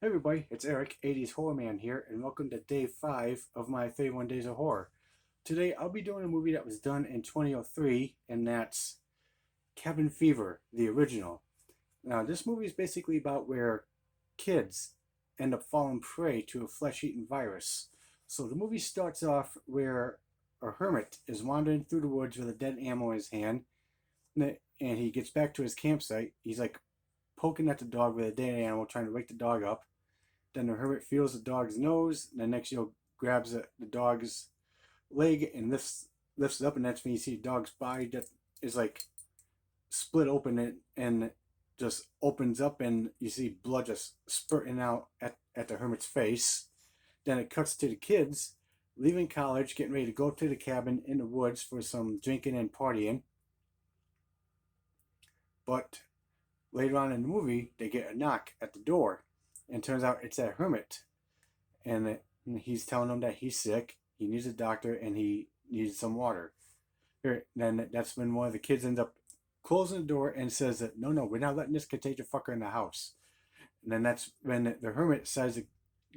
Hey everybody, it's Eric, 80s Horror Man here, and welcome to day 5 of my 31 Days of Horror. Today I'll be doing a movie that was done in 2003, and that's Cabin Fever, the original. Now, this movie is basically about where kids end up falling prey to a flesh-eating virus. So the movie starts off where a hermit is wandering through the woods with a dead animal in his hand, and he gets back to his campsite. He's like poking at the dog with a dead animal, trying to wake the dog up. Then the hermit feels the dog's nose. And the next, grabs the dog's leg and lifts it up, and that's when you see the dog's body that is like split open and just opens up, and you see blood just spurting out at the hermit's face. Then it cuts to the kids leaving college, getting ready to go up to the cabin in the woods for some drinking and partying. But later on in the movie, they get a knock at the door, and turns out it's that hermit, and he's telling them that he's sick, he needs a doctor, and he needs some water. Then that's when one of the kids ends up closing the door and says that no, we're not letting this contagious fucker in the house. And then that's when the hermit decides to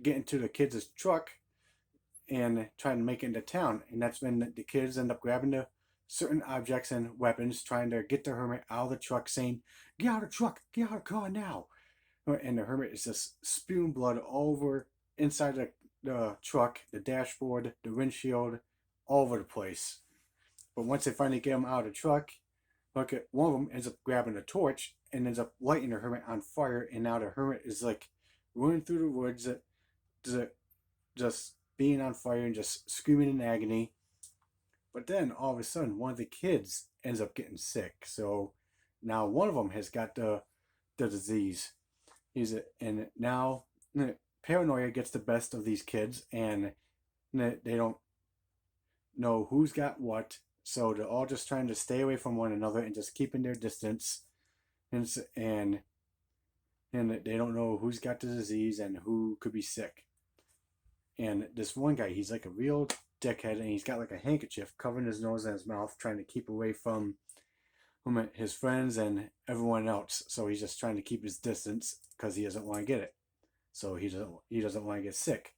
get into the kids' truck and try to make it into town. And that's when the kids end up grabbing the certain objects and weapons, trying to get the hermit out of the truck, saying, "Get out of the truck, get out of the car now." And the hermit is just spewing blood all over inside the truck, the dashboard, the windshield, all over the place. But once they finally get him out of the truck, look at one of them ends up grabbing a torch and ends up lighting the hermit on fire. And now the hermit is like running through the woods, just being on fire and just screaming in agony. But then all of a sudden, one of the kids ends up getting sick. So now one of them has got the disease. And now paranoia gets the best of these kids, and they don't know who's got what. So they're all just trying to stay away from one another and just keeping their distance, and they don't know who's got the disease and who could be sick. And this one guy, he's like a real dickhead, and he's got like a handkerchief covering his nose and his mouth, trying to keep away from his friends and everyone else. So he's just trying to keep his distance because he doesn't want to get it. So he doesn't want to get sick.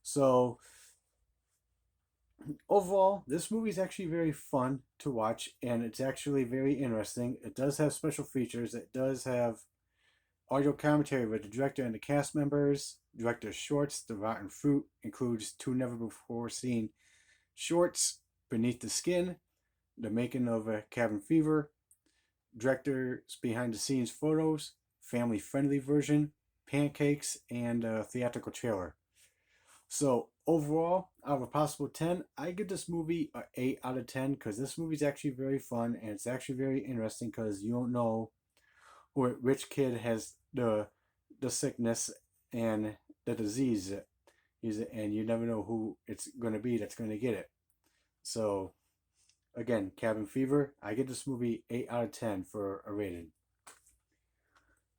So overall, this movie is actually very fun to watch, and it's actually very interesting. It does have special features. It does have audio commentary with the director and the cast members. Director's shorts, The Rotten Fruit, includes two never before seen shorts: Beneath the Skin, The Making of a Cabin Fever, director's behind the scenes photos, family friendly version, pancakes, and a theatrical trailer. So overall, out of a possible 10, I give this movie an 8 out of 10 because this movie is actually very fun, and it's actually very interesting because you don't know which kid has the sickness and the disease, and you never know who it's going to be that's going to get it. So again, Cabin Fever, I give this movie 8 out of 10 for a rating.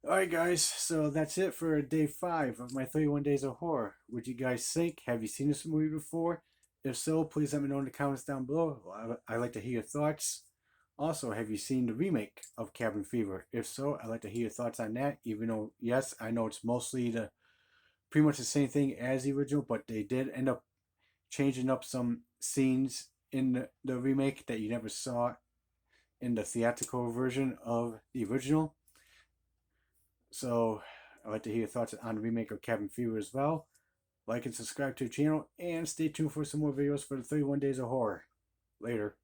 Alright, guys, so that's it for day 5 of my 31 Days of Horror. Would you guys think? Have you seen this movie before? If so, please let me know in the comments down below. I'd like to hear your thoughts. Also, have you seen the remake of Cabin Fever? If so, I'd like to hear your thoughts on that. Even though, yes, I know it's mostly pretty much the same thing as the original, but they did end up changing up some scenes in the remake that you never saw in the theatrical version of the original. So I'd like to hear your thoughts on the remake of Cabin Fever as well. Like and subscribe to the channel, and stay tuned for some more videos for the 31 Days of Horror. Later.